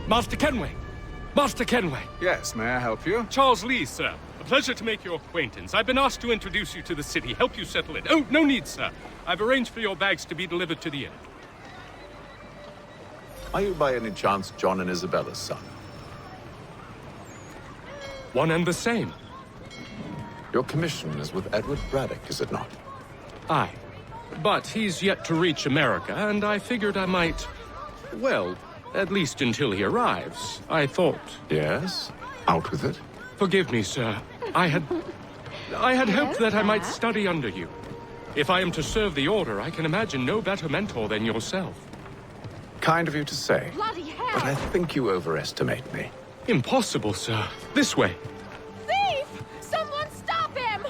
Master Kenway! Master Kenway! Yes, may I help you? Charles Lee, sir. A pleasure to make your acquaintance. I've been asked to introduce you to the city, help you settle in. Oh, no need, sir. I've arranged for your bags to be delivered to the inn. Are you by any chance John and Isabella's son? One and the same. Your commission is with Edward Braddock, is it not? Aye. But he's yet to reach America, and I figured I might... Well, at least until he arrives, I thought. Yes? Out with it. Forgive me, sir. I had hoped that I might study under you. If I am to serve the Order, I can imagine no better mentor than yourself. Kind of you to say. Bloody hell! But I think you overestimate me. Impossible, sir. This way. Thief! Someone stop him!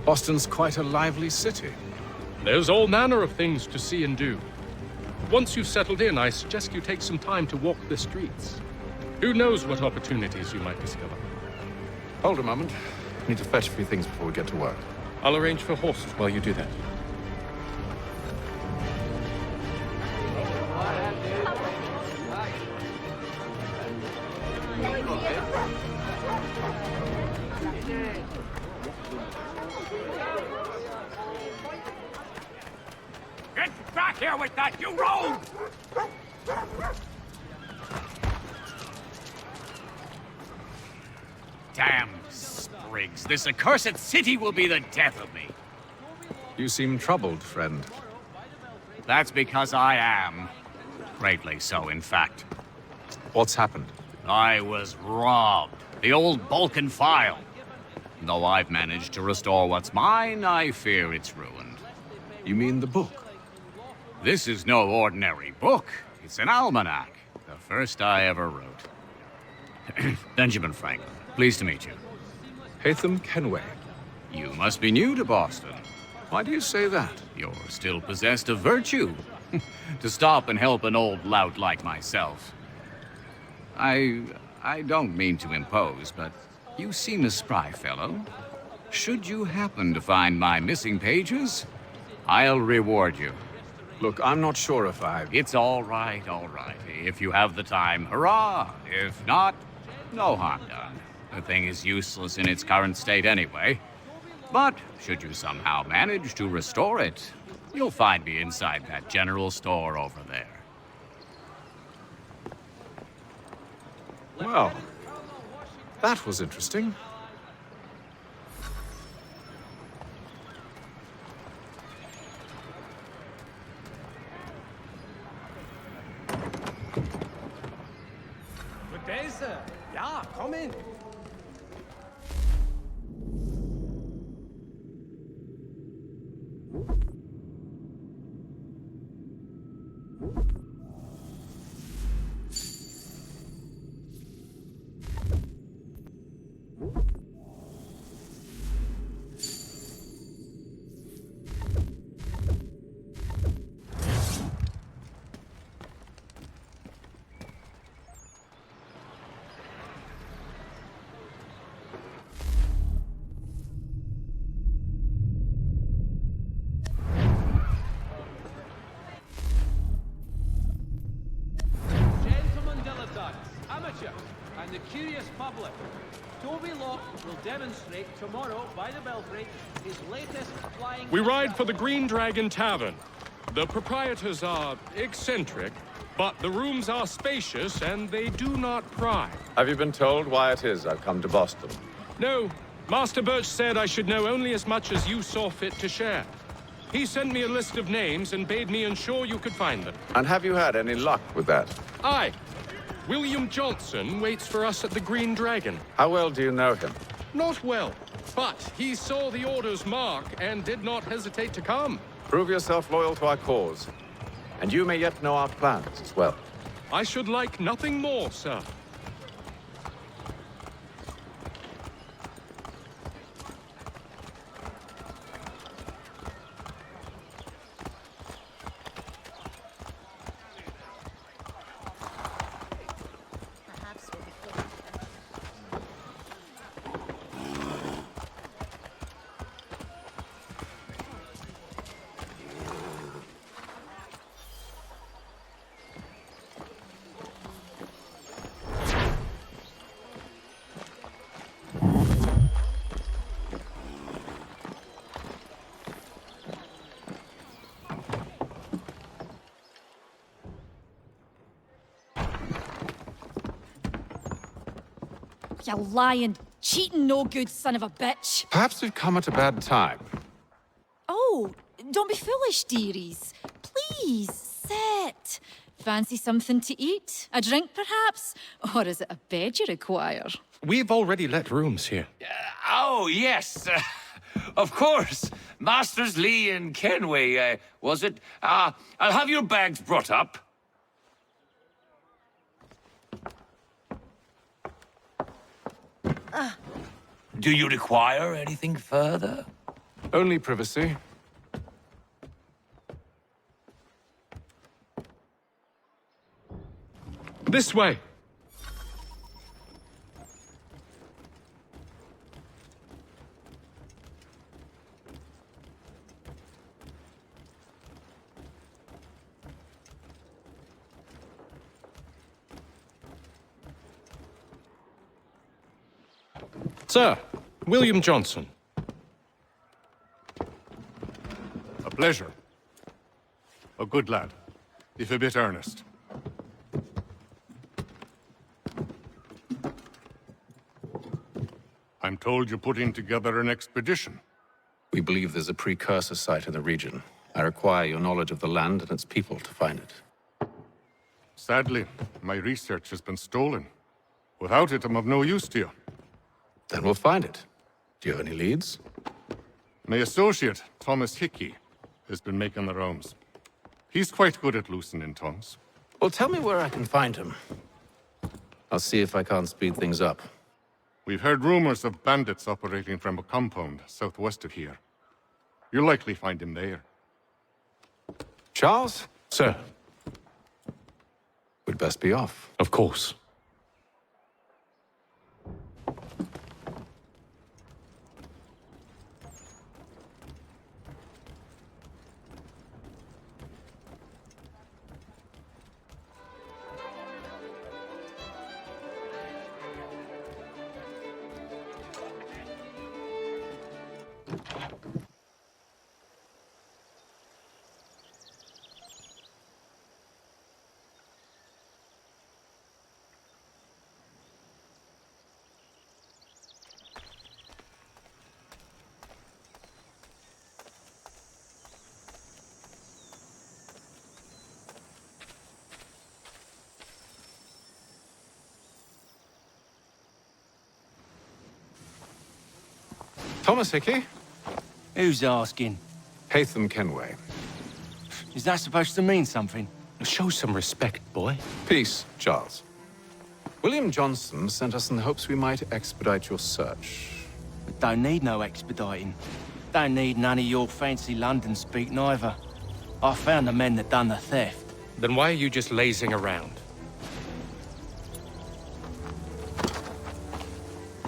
Boston's quite a lively city. There's all manner of things to see and do. Once you've settled in, I suggest you take some time to walk the streets. Who knows what opportunities you might discover. Hold a moment. Need to fetch a few things before we get to work. I'll arrange for horses while you do that. Get back here with that, you rogue! Damn sprigs. This accursed city will be the death of me. You seem troubled, friend. That's because I am. Greatly so, in fact. What's happened? I was robbed. The old Balkan file. Though I've managed to restore what's mine, I fear it's ruined. You mean the book? This is no ordinary book. It's an almanac. The first I ever wrote. Benjamin Franklin. Pleased to meet you. Haytham Kenway. You must be new to Boston. Why do you say that? You're still possessed of virtue. To stop and help an old lout like myself. I don't mean to impose, but you seem a spry fellow. Should you happen to find my missing pages, I'll reward you. Look, I'm not sure if It's all right, all right. If you have the time, hurrah! If not, no harm done. The thing is useless in its current state anyway. But should you somehow manage to restore it, you'll find me inside that general store over there. Well, that was interesting. Good day, sir. Ja, komm in. And the curious public. Toby Locke will demonstrate tomorrow by the Belfry his latest flying... We ride for the Green Dragon Tavern. The proprietors are eccentric, but the rooms are spacious and they do not pry. Have you been told why it is I've come to Boston? No, Master Birch said I should know only as much as you saw fit to share. He sent me a list of names and bade me ensure you could find them. And have you had any luck with that? Aye. William Johnson waits for us at the Green Dragon. How well do you know him? Not well, but he saw the Order's mark and did not hesitate to come. Prove yourself loyal to our cause. And you may yet know our plans as well. I should like nothing more, sir. you lying, cheating, no good son of a bitch. Perhaps we've come at a bad time. Oh, don't be foolish, dearies. Please, sit. Fancy something to eat? A drink, perhaps? Or is it a bed you require? We've already let rooms here. Oh, yes. Of course. Masters Lee and Kenway, was it? I'll have your bags brought up. Do you require anything further? Only privacy. This way. Sir, William Johnson. A pleasure. A good lad, if a bit earnest. I'm told you're putting together an expedition. We believe there's a precursor site in the region. I require your knowledge of the land and its people to find it. Sadly, my research has been stolen. Without it, I'm of no use to you. Then we'll find it. Do you have any leads? My associate, Thomas Hickey, has been making the rounds. He's quite good at loosening tongues. Well, tell me where I can find him. I'll see if I can't speed things up. We've heard rumors of bandits operating from a compound southwest of here. You'll likely find him there. Charles? Sir, We'd best be off. of course. Thomas Hickey? Who's asking? Haytham Kenway. Is that supposed to mean something? Show some respect, boy. Peace, Charles. William Johnson sent us in the hopes we might expedite your search. We don't need no expediting. Don't need none of your fancy London speak neither. I found the men that done the theft. Then why are you just lazing around?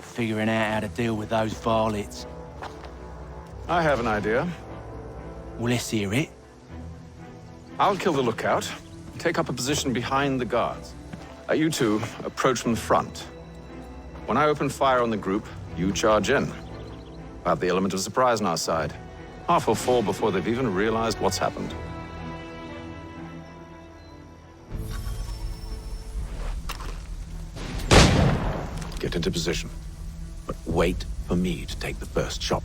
Figuring out how to deal with those varlets. I have an idea. Well, let's hear it. I'll kill the lookout, take up a position behind the guards. You two approach from the front. When I open fire on the group, you charge in. We'll have the element of surprise on our side. Half will fall before they've even realized what's happened. Get into position. But wait for me to take the first shot.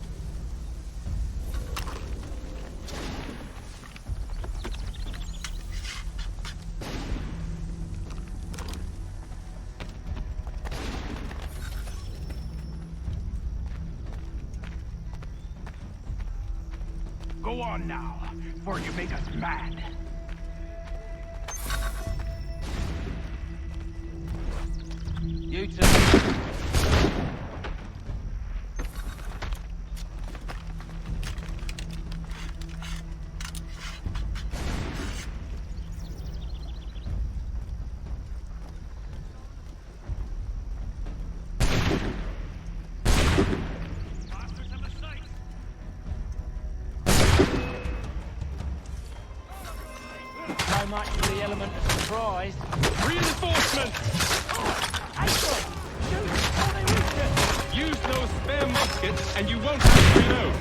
Go on now, before you make us mad. You two. So much for the element of surprise. Reinforcement! Use those spare muskets and you won't have to reload.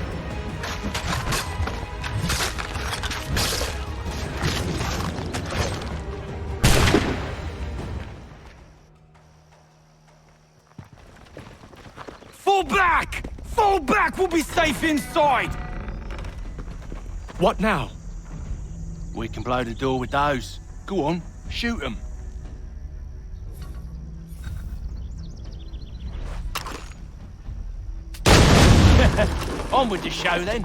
Fall back! Fall back! We'll be safe inside! What now? We can blow the door with those. Go on, shoot them. On with the show, then.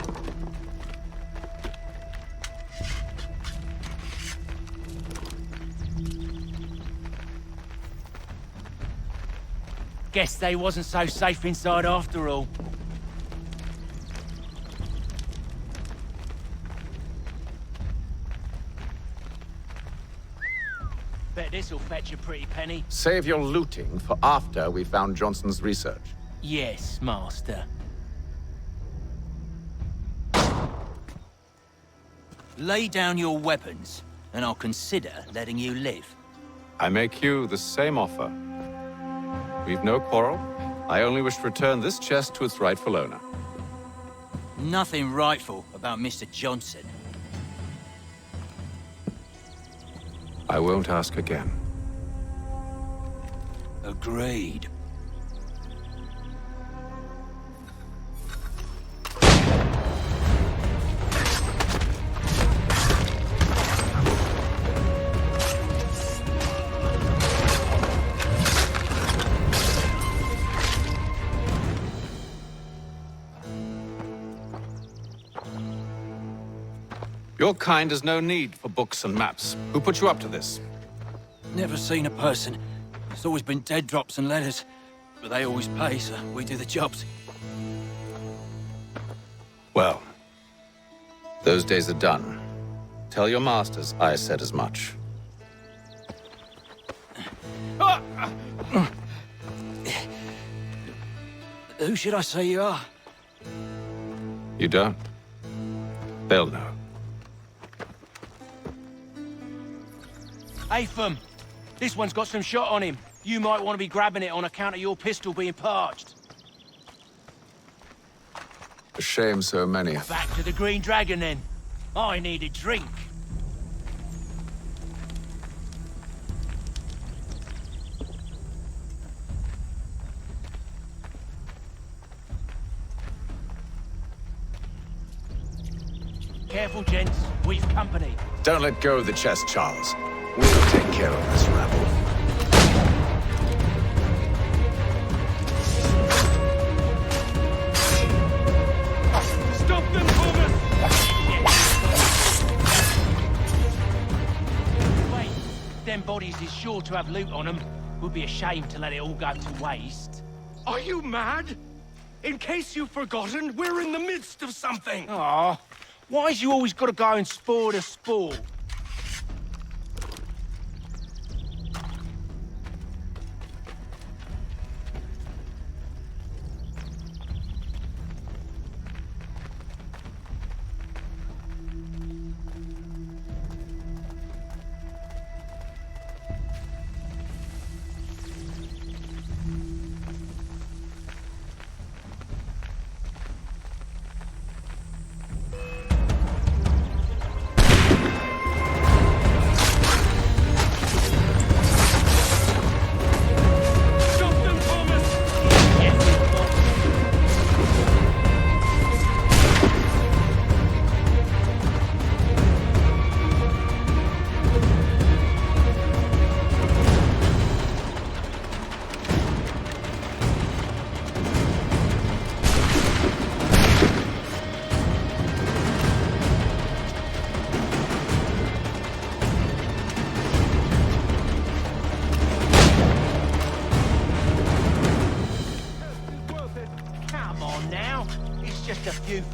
Guess they wasn't so safe inside after all. Bet this'll fetch a pretty penny. Save your looting for after we found Johnson's research. Yes, Master. Lay down your weapons, and I'll consider letting you live. I make you the same offer. We've no quarrel. I only wish to return this chest to its rightful owner. Nothing rightful about Mr. Johnson. I won't ask again. Agreed. Your kind has no need for books and maps. Who put you up to this? Never seen a person. It's always been dead drops and letters. But they always pay, so we do the jobs. Well, those days are done. Tell your masters I said as much. Who should I say you are? You don't? They'll know. Atham, this one's got some shot on him. You might want to be grabbing it on account of your pistol being parched. A shame so many. Back to the Green Dragon, then. I need a drink. Careful, gents. We've company. Don't let go of the chest, Charles. We'll take care of this rabble. Stop them, Thomas! Wait, them bodies is sure to have loot on them. Would be a shame to let it all go to waste. Are you mad? In case you've forgotten, we're in the midst of something. Aw, why's you always got to go and spoil the sport?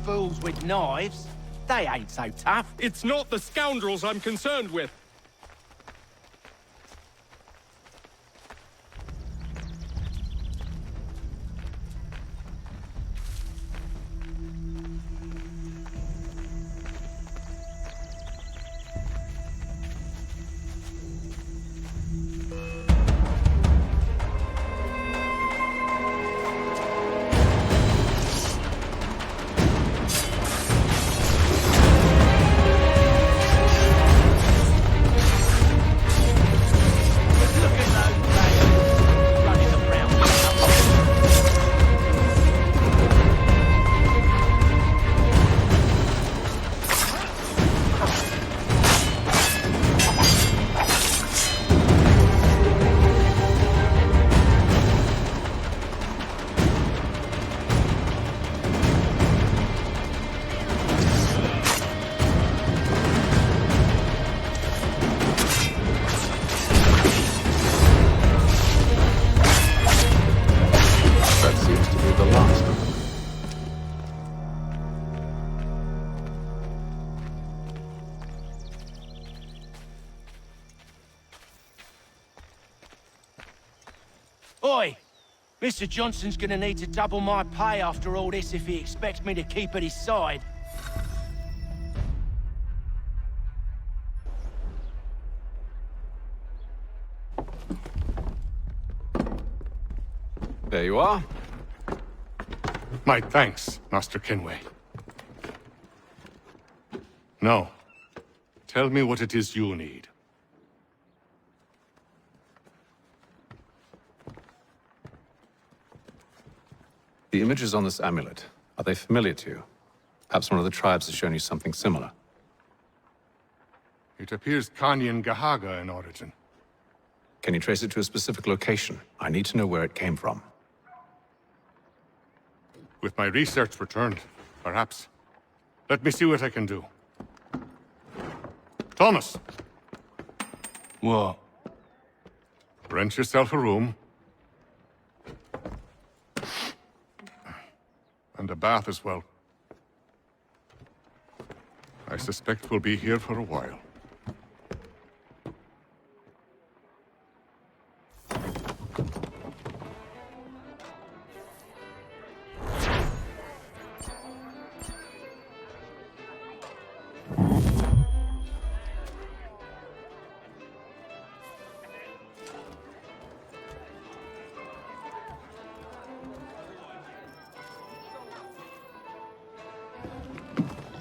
Fools with knives. They ain't so tough. It's not the scoundrels I'm concerned with. Mr. Johnson's gonna need to double my pay after all this if he expects me to keep at his side. There you are. My thanks, Master Kenway. Now, tell me what it is you need. The images on this amulet, are they familiar to you? Perhaps one of the tribes has shown you something similar. It appears Kanyan Gahaga in origin. Can you trace it to a specific location? I need to know where it came from. With my research returned, perhaps. Let me see what I can do. Thomas! What? Rent yourself a room. And a bath as well. I suspect we'll be here for a while.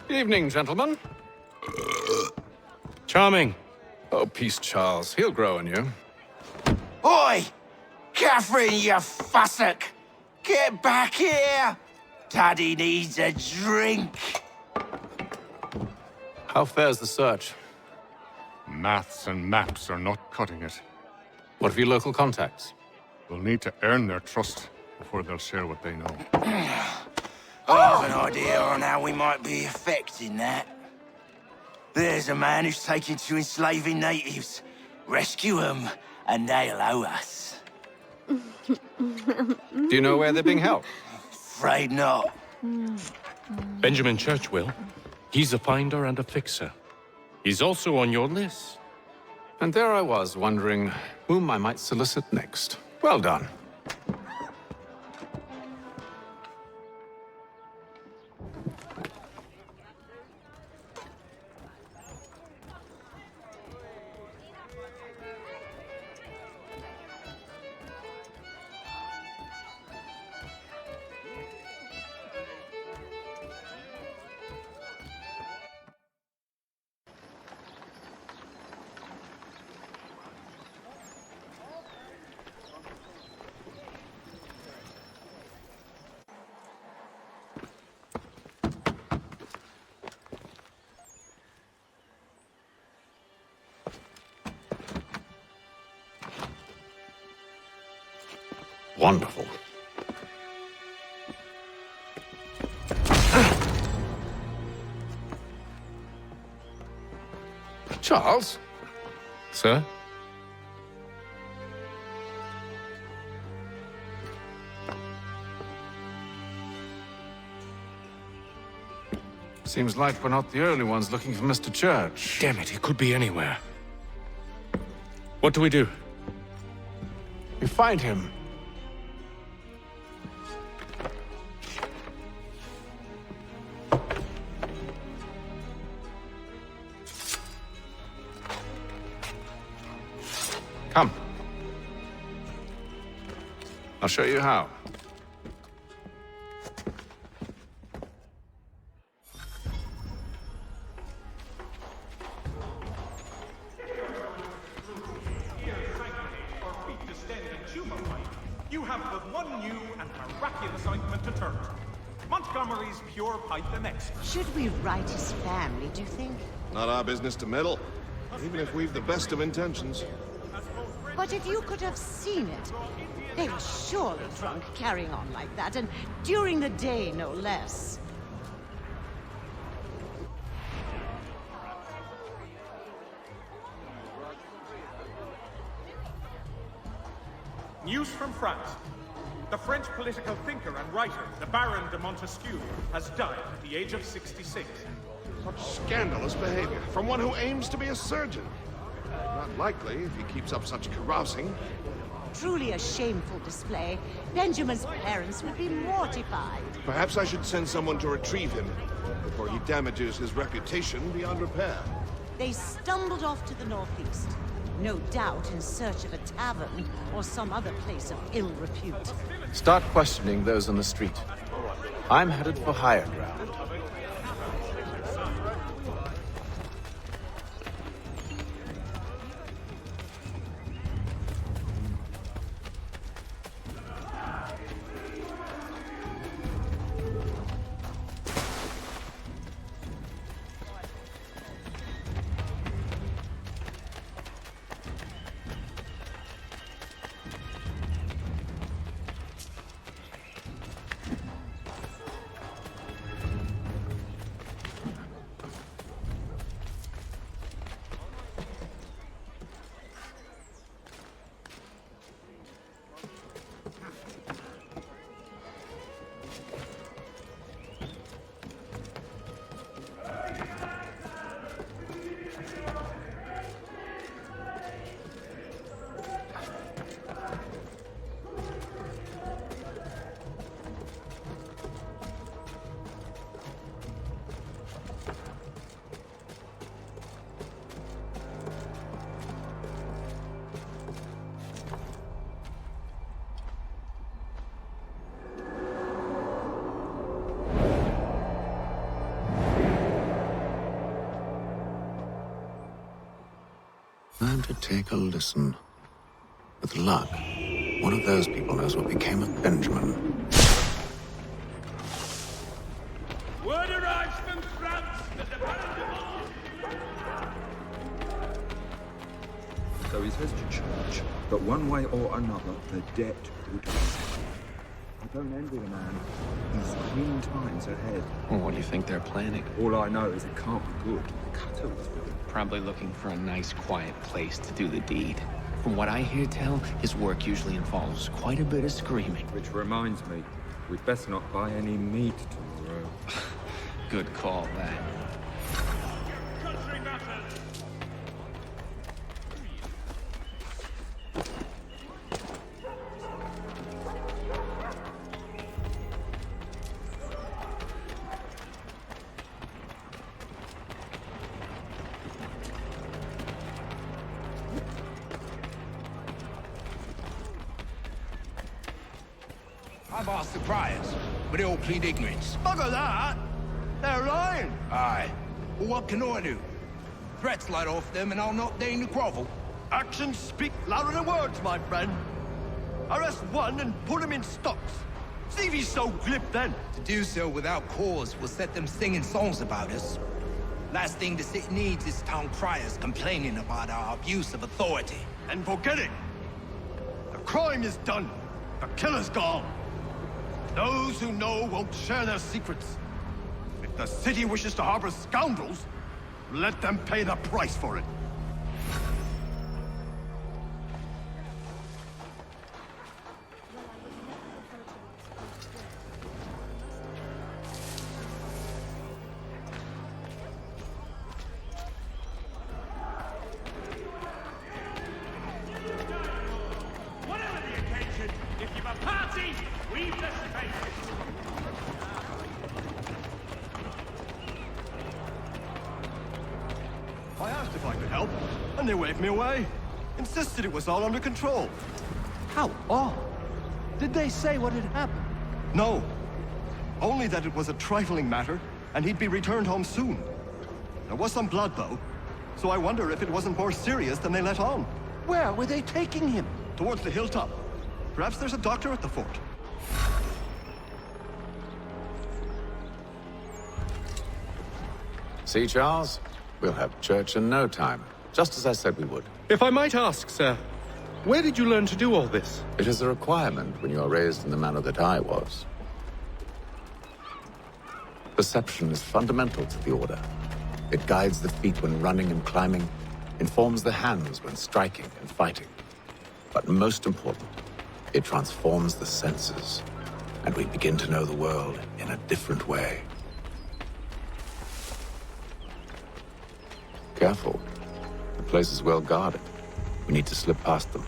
Evening, gentlemen. Charming. Oh, peace, Charles. He'll grow on you. Oi! Catherine, you fussock! Get back here! Daddy needs a drink! How fares the search? Maths and maps are not cutting it. What of your local contacts? We'll need to earn their trust before they'll share what they know. I have an idea on how we might be affecting that. There's a man who's taken to enslaving natives. Rescue them, and they'll owe us. Do you know where they're being held? Afraid not. Benjamin Churchwill. He's a finder and a fixer. He's also on your list. And there I was, wondering whom I might solicit next. Well done. Wonderful. Charles? Sir? Seems like we're not the only ones looking for Mr. Church. Damn it, he could be anywhere. What do we do? We find him. Come. I'll show you how. You have but one new and miraculous ointment to turn to. Montgomery's Pure Pipe and Expert. Should we write his family, do you think? Not our business to meddle, even if we've the best of intentions. But if you could have seen it, they were surely drunk carrying on like that, and during the day, no less. News from France. The French political thinker and writer, the Baron de Montesquieu, has died at the age of 66. Such scandalous behavior from one who aims to be a surgeon. Not likely if he keeps up such carousing. Truly a shameful display. Benjamin's parents would be mortified. Perhaps I should send someone to retrieve him before he damages his reputation beyond repair. They stumbled off to the northeast. No doubt in search of a tavern or some other place of ill repute. Start questioning those on the street. I'm headed for higher ground. Time to take a listen. With luck, one of those people knows what became of Benjamin. Word arrives from France that the Baron So he says to church, but one way or another, the debt would be settled. I don't envy the man. He's green times ahead. Well, what do you think they're planning? All I know is it can't be good. Cutter'sville. Probably looking for a nice, quiet place to do the deed. From what I hear tell, his work usually involves quite a bit of screaming. Which reminds me, we'd best not buy any meat tomorrow. Good call, that. Country matters. I've asked the criers, but they all plead ignorance. Bugger that! They're lying! Aye. Well, what can I do? Threats light off them and I'll not deign to grovel. Actions speak louder than words, my friend. Arrest one and put him in stocks. See if he's so glib then. To do so without cause will set them singing songs about us. Last thing the city needs is town criers complaining about our abuse of authority. And forget it. The crime is done. The killer's gone. Those who know won't share their secrets. If the city wishes to harbor scoundrels, let them pay the price for it. Whatever the occasion, if you've a party, leave the space. I asked if I could help, and they waved me away. Insisted it was all under control. How odd. Did they say what had happened? No. Only that it was a trifling matter, and he'd be returned home soon. There was some blood, though, so I wonder if it wasn't more serious than they let on. Where were they taking him? Towards the hilltop. Perhaps there's a doctor at the fort. See, Charles? We'll have church in no time, just as I said we would. If I might ask, sir, where did you learn to do all this? It is a requirement when you are raised in the manner that I was. Perception is fundamental to the Order. It guides the feet when running and climbing, informs the hands when striking and fighting. But most important, it transforms the senses, and we begin to know the world in a different way. Careful. The place is well guarded. We need to slip past them.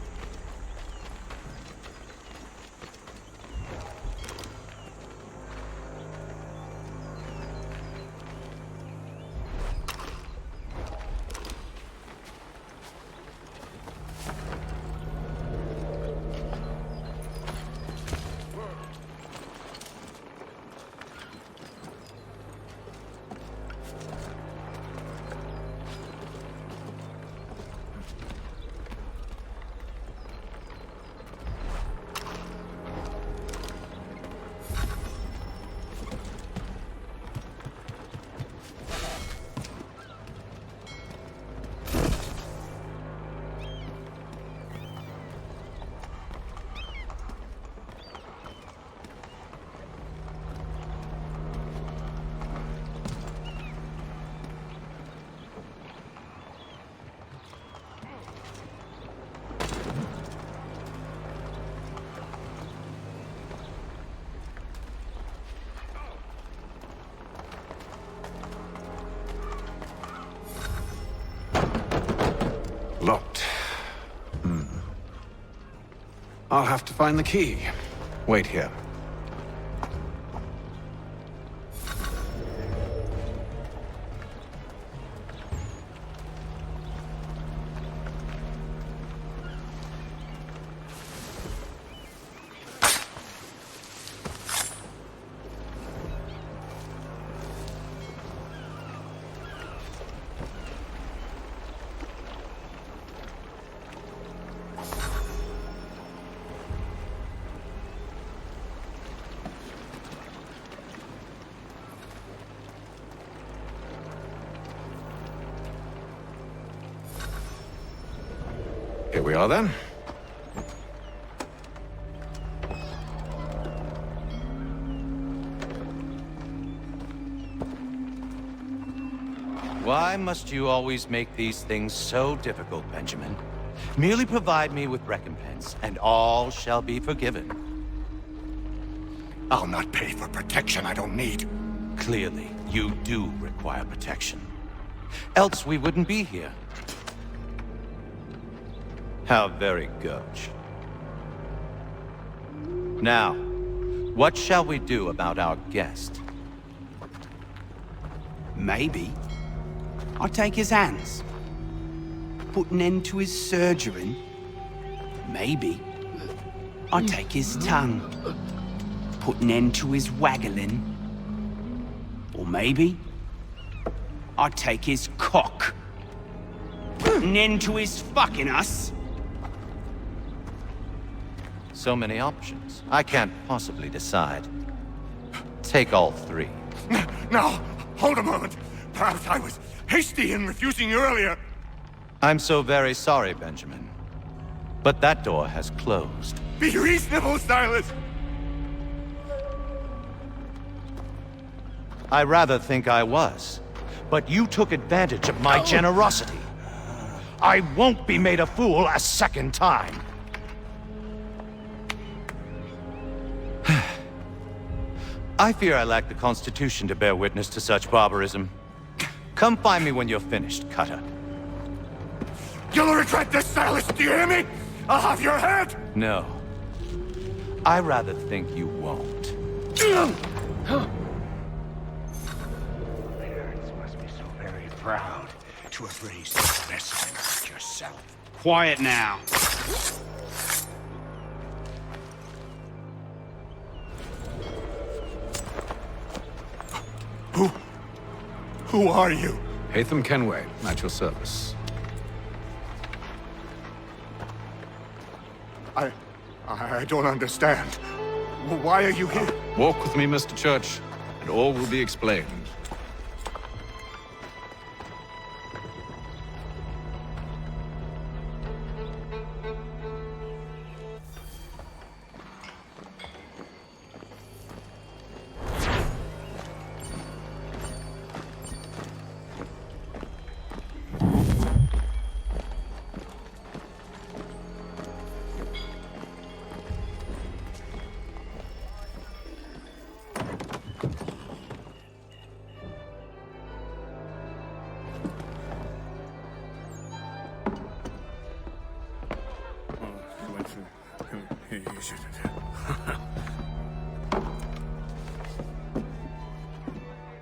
I'll have to find the key. Wait here. Here we are, then. Why must you always make these things so difficult, Benjamin? Merely provide me with recompense, and all shall be forgiven. I'll not pay for protection I don't need. Clearly, you do require protection. Else we wouldn't be here. How very gauche. Now, what shall we do about our guest? Maybe I'll take his hands. Put an end to his surgery. Maybe I'll take his tongue. Put an end to his waggling. Or maybe I'll take his cock. Put an end to his fucking us. So many options. I can't possibly decide. Take all three. Now, hold a moment. Perhaps I was hasty in refusing you earlier. I'm so very sorry, Benjamin. But that door has closed. Be reasonable, Silas. I rather think I was. But you took advantage of my generosity. I won't be made a fool a second time. I fear I lack the constitution to bear witness to such barbarism. Come find me when you're finished, Cutter. You'll regret this, Silas, do you hear me? I'll have your head! No. I rather think you won't. Parents must be so very proud to have raised a specimen like yourself. Quiet now. Who are you? Haytham Kenway, at your service. I don't understand. Why are you here? Walk with me, Mr. Church, and all will be explained.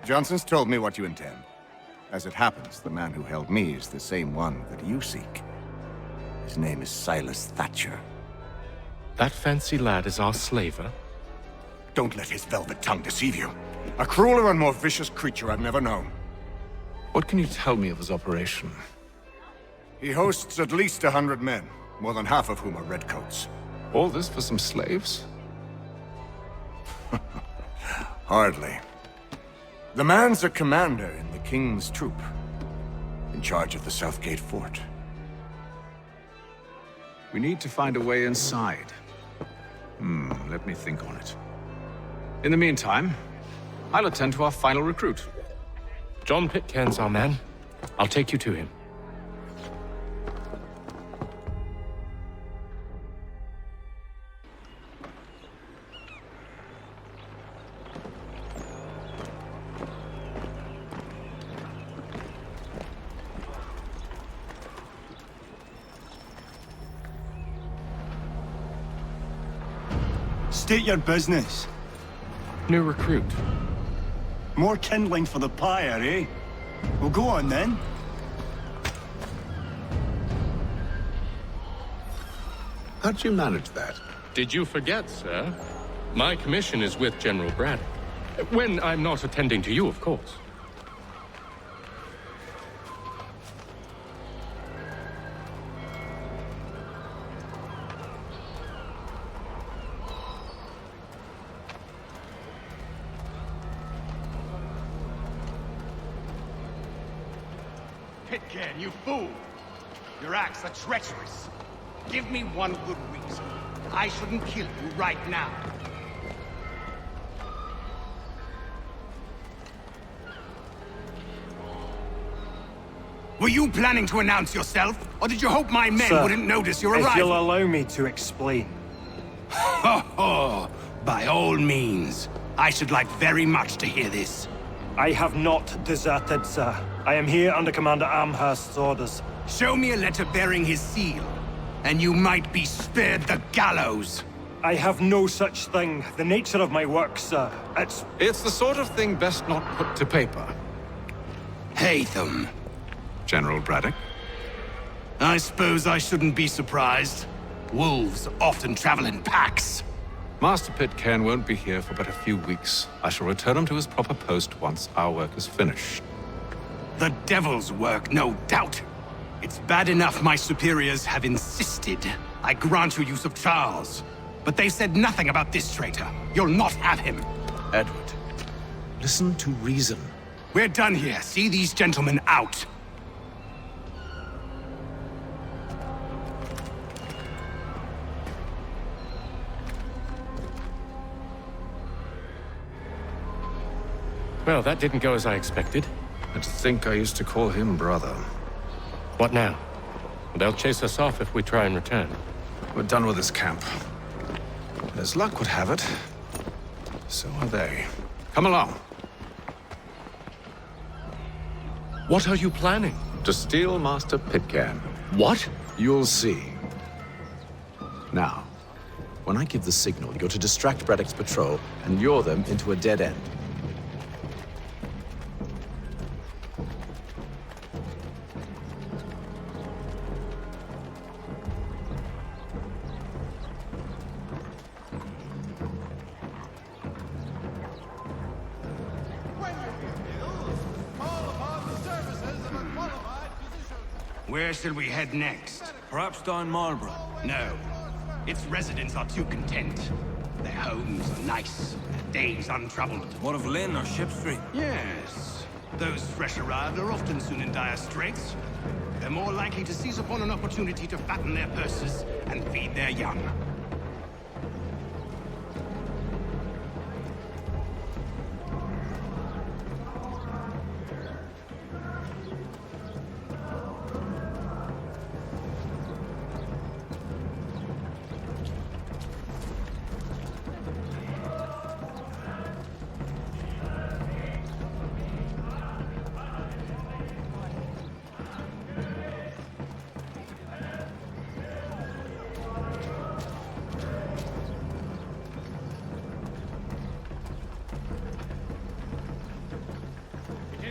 Johnson's told me what you intend. As it happens, the man who held me is the same one that you seek. His name is Silas Thatcher. That fancy lad is our slaver? Don't let his velvet tongue deceive you. A crueler and more vicious creature I've never known. What can you tell me of his operation? He hosts at least 100 men, more than half of whom are redcoats. All this for some slaves? Hardly. The man's a commander in the King's troop, in charge of the Southgate Fort. We need to find a way inside. Let me think on it. In the meantime, I'll attend to our final recruit. John Pitcairn's our man. I'll take you to him. State your business. New recruit. More kindling for the pyre, eh? Well, go on then. How'd you manage that? Did you forget, sir? My commission is with General Braddock. When I'm not attending to you, of course. Pitcairn, you fool! Your acts are treacherous. Give me one good reason. I shouldn't kill you right now. Were you planning to announce yourself? Or did you hope my men Sir, wouldn't notice your arrival? if you'll allow me to explain. Ho ho! By all means. I should like very much to hear this. I have not deserted, sir. I am here under Commander Amherst's orders. Show me a letter bearing his seal, and you might be spared the gallows. I have no such thing. The nature of my work, sir, It's the sort of thing best not put to paper. Hatham. General Braddock? I suppose I shouldn't be surprised. Wolves often travel in packs. Master Pitcairn won't be here for but a few weeks. I shall return him to his proper post once our work is finished. The devil's work, no doubt. It's bad enough my superiors have insisted I grant you use of Charles. But they've said nothing about this traitor. You'll not have him. Edward, listen to reason. We're done here. See these gentlemen out. Well, that didn't go as I expected. I think I used to call him brother. What now? They'll chase us off if we try and return. We're done with this camp. And as luck would have it, so are they. Come along. What are you planning? To steal Master Pitcairn. What? You'll see. Now, when I give the signal, you're to distract Braddock's patrol and lure them into a dead end. Where shall we head next? Perhaps down Marlborough. No. Its residents are too content. Their homes are nice, their days untroubled. What of Lynn or Ship Street? Yes. Those fresh arrived are often soon in dire straits. They're more likely to seize upon an opportunity to fatten their purses and feed their young.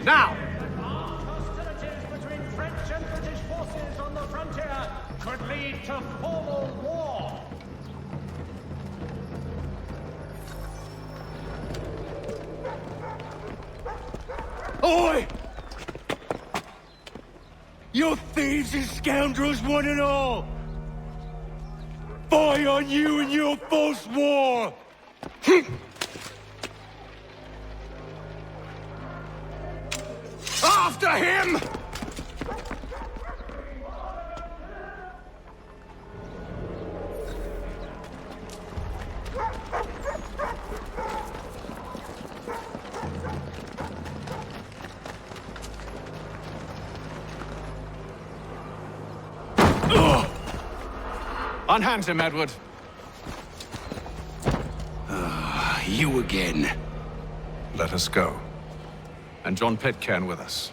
Now! Hostilities between French and British forces on the frontier could lead to formal war. Oi! You thieves and scoundrels, one and all! Fie on you and your false war! After him! Unhand him, Edward. You again. Let us go. And John Pitcairn with us.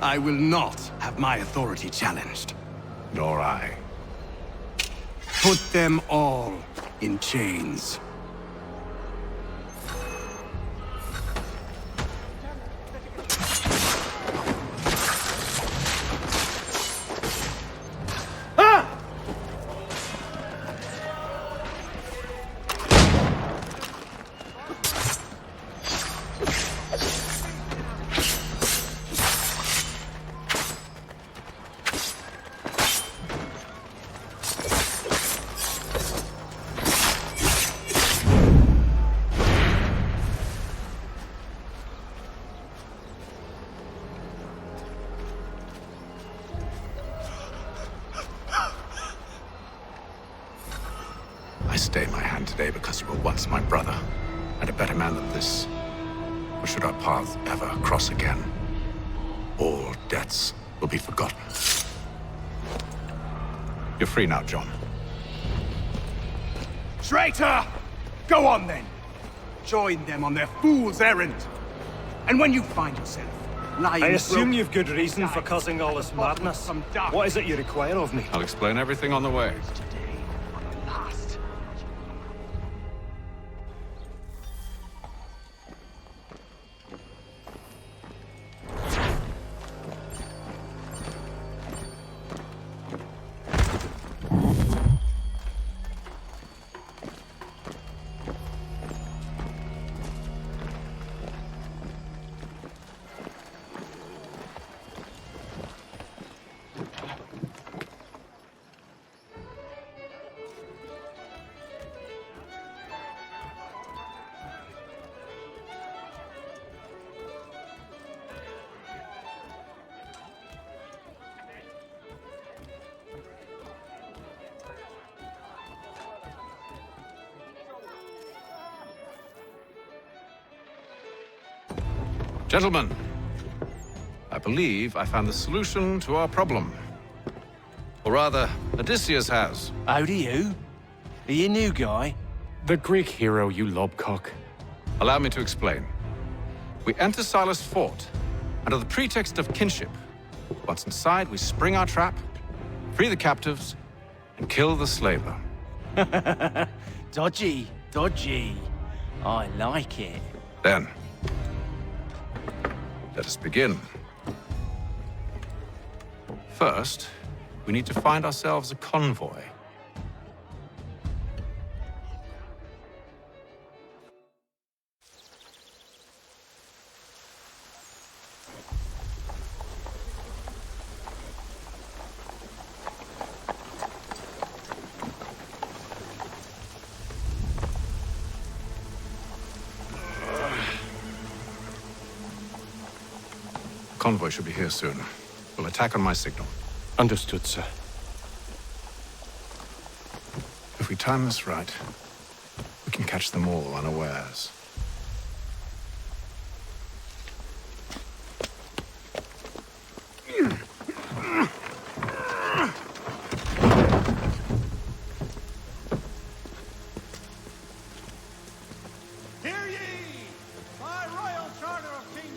I will not have my authority challenged. Nor I. Put them all in chains. I stay my hand today because you were once my brother, and a better man than this. Or should our paths ever cross again, all debts will be forgotten. You're free now, John. Traitor! Go on then. Join them on their fool's errand. And when you find yourself lying... I assume you've good reason for causing all this madness. What is it you require of me? I'll explain everything on the way. Gentlemen, I believe I found the solution to our problem. Or rather, Odysseus has. How do you? Are you a new guy? The Greek hero, you lobcock. Allow me to explain. We enter Silas' fort under the pretext of kinship. Once inside, we spring our trap, free the captives, and kill the slaver. Dodgy, dodgy. I like it. Then, let us begin. First, we need to find ourselves a convoy. Convoy should be here soon. We'll attack on my signal. Understood, sir. If we time this right, we can catch them all unawares. Hear ye! By royal charter of King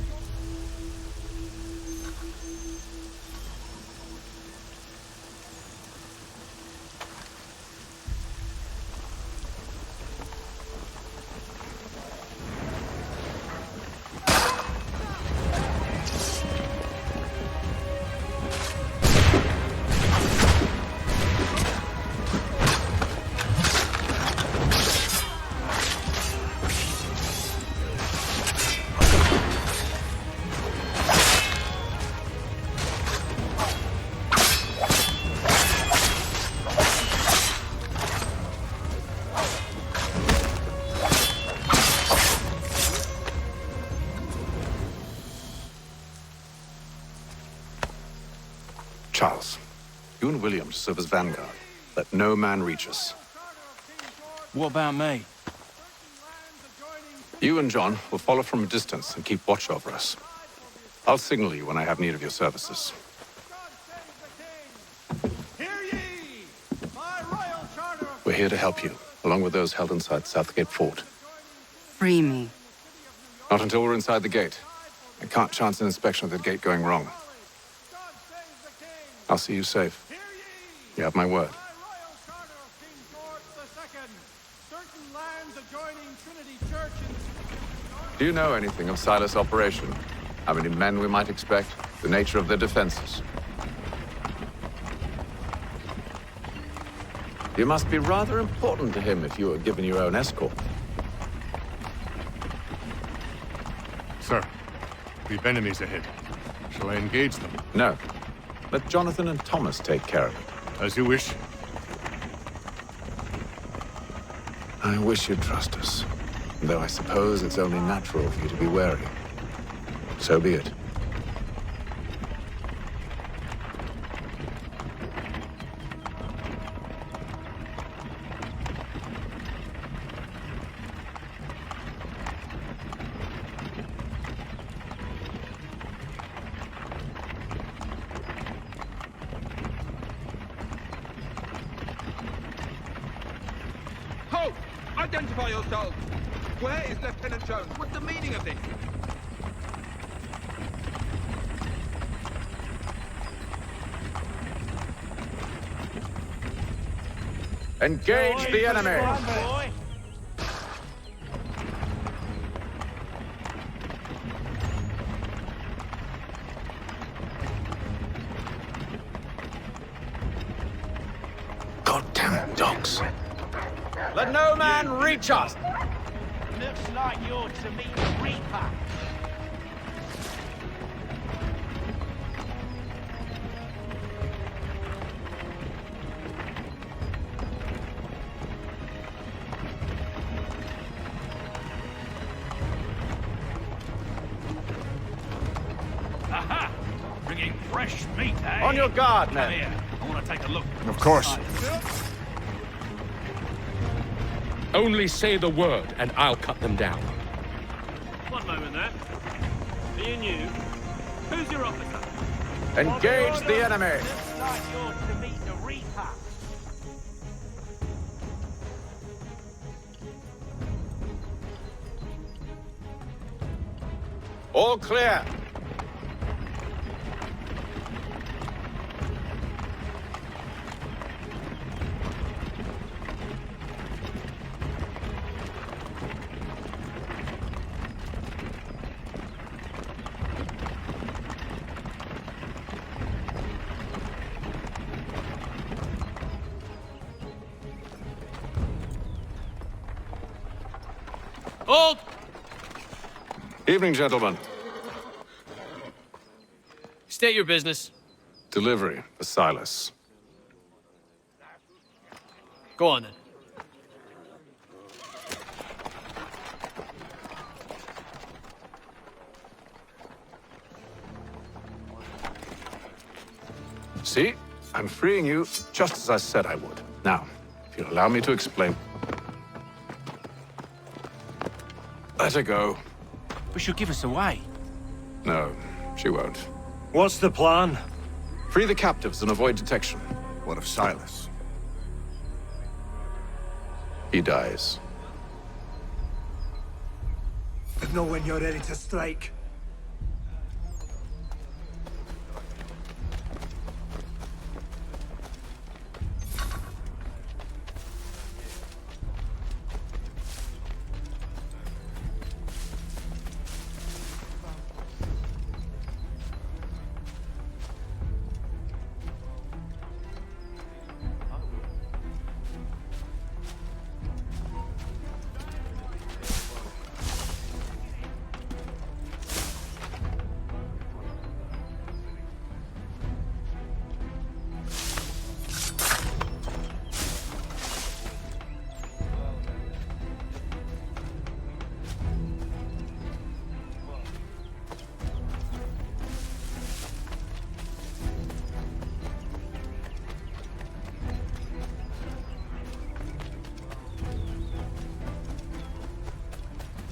Charles, you and William serve as vanguard. Let no man reach us. What about me? You and John will follow from a distance and keep watch over us. I'll signal you when I have need of your services. We're here to help you, along with those held inside Southgate Fort. Free me. Not until we're inside the gate. I can't chance an inspection of the gate going wrong. I'll see you safe. You have my word. Kraken! Certain lands adjoining Trinity Church in... Do you know anything of Silas' operation? How many men we might expect? The nature of their defenses? You must be rather important to him if you were given your own escort. Sir, we've enemies ahead. Shall I engage them? No. Let Jonathan and Thomas take care of it. As you wish. I wish you'd trust us. Though I suppose it's only natural for you to be wary. So be it. Halt! Identify yourselves! Where is Lieutenant Jones? What's the meaning of this? Engage the enemy! Goddamn dogs. Let no man reach us! Looks like you're to meet the Reaper. Aha! Bringing fresh meat, eh? On your guard, Come men. here. I want to take a look. Of course. Only say the word, and I'll cut them down. One moment there. Being you, who's your officer? Engage the enemy! Looks like you're to meet the Reaper. All clear. Hold! Evening, gentlemen. State your business. Delivery for Silas. Go on then. See? I'm freeing you just as I said I would. Now, if you'll allow me to explain. Let her go. But she'll give us away. No, she won't. What's the plan? Free the captives and avoid detection. What of Silas? He dies. But know when you're ready to strike.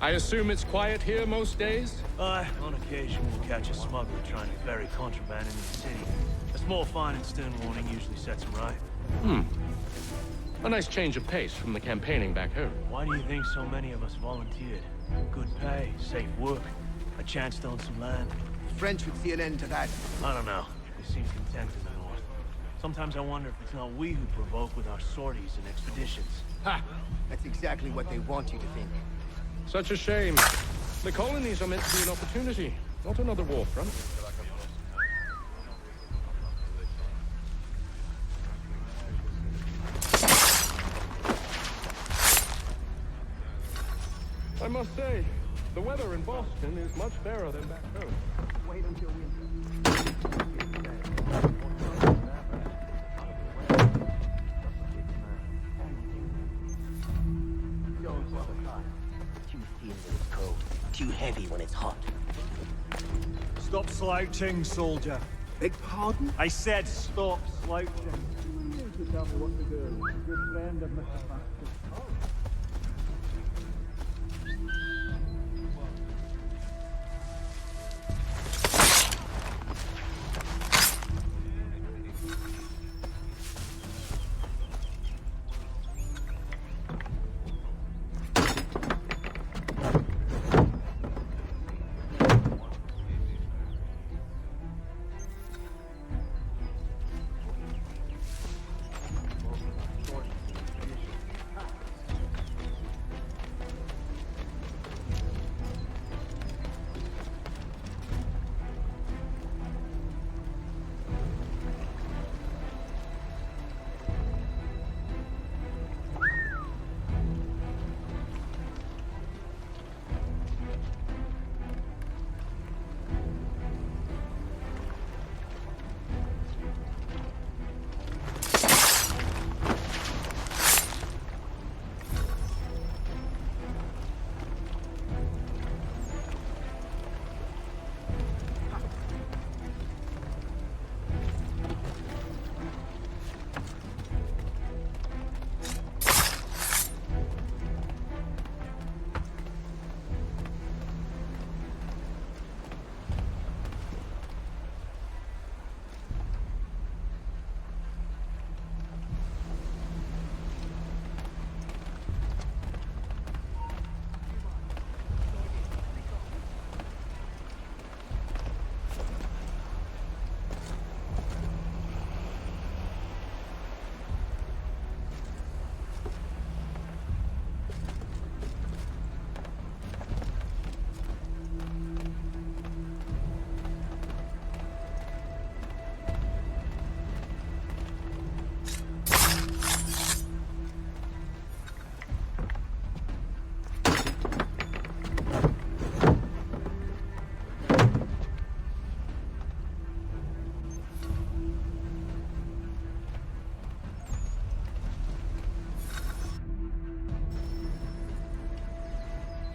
I assume it's quiet here most days? Aye, on occasion we'll catch a smuggler trying to ferry contraband into the city. A small fine and stern warning usually sets him right. A nice change of pace from the campaigning back home. Why do you think so many of us volunteered? Good pay, safe work, a chance to own some land. The French would see an end to that. I don't know. They seem content in the north. Sometimes I wonder if it's not we who provoke with our sorties and expeditions. Ha! That's exactly what they want you to think. Such a shame. The colonies are meant to be an opportunity, not another war front. I must say, the weather in Boston is much fairer than back home. Wait until winter. Too thin when it's cold, too heavy when it's hot. Stop slouching, soldier. Beg pardon? I said stop slouching. Who needs to tell me what to do? Good friend of Mr. Baxter.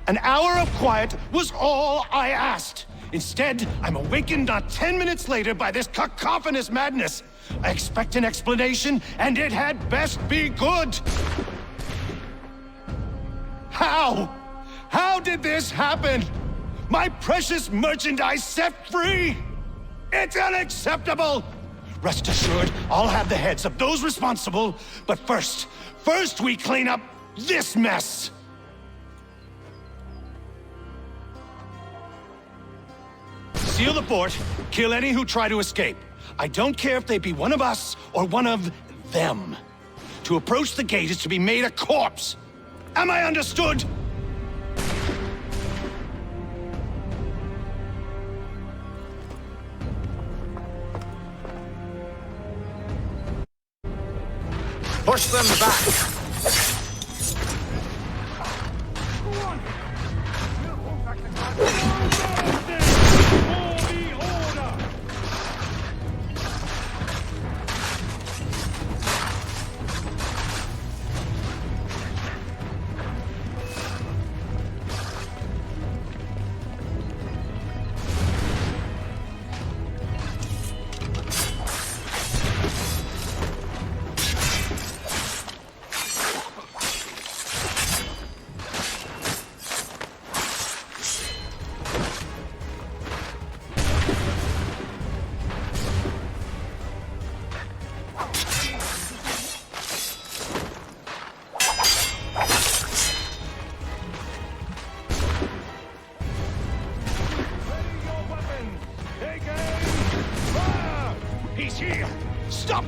An hour of quiet was all I asked. Instead, I'm awakened not 10 minutes later by this cacophonous madness. I expect an explanation, and it had best be good. How? How did this happen? My precious merchandise set free! It's unacceptable! Rest assured, I'll have the heads of those responsible, but first we clean up this mess! Seal the fort, kill any who try to escape. I don't care if they be one of us or one of them. To approach the gate is to be made a corpse. Am I understood? Push them back!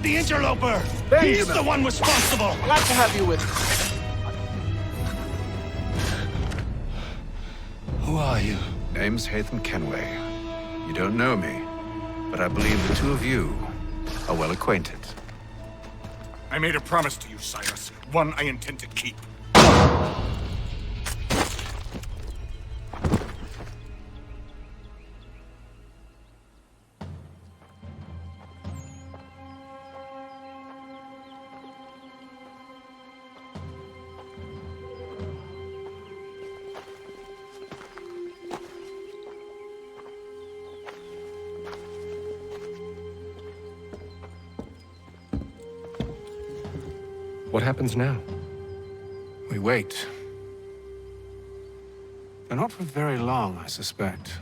the interloper! He's the one responsible! Glad to have you with us. Who are you? Name's Hatham Kenway. You don't know me, but I believe the two of you are well acquainted. I made a promise to you, Cyrus. One I intend to keep. What happens now? We wait. But not for very long, I suspect.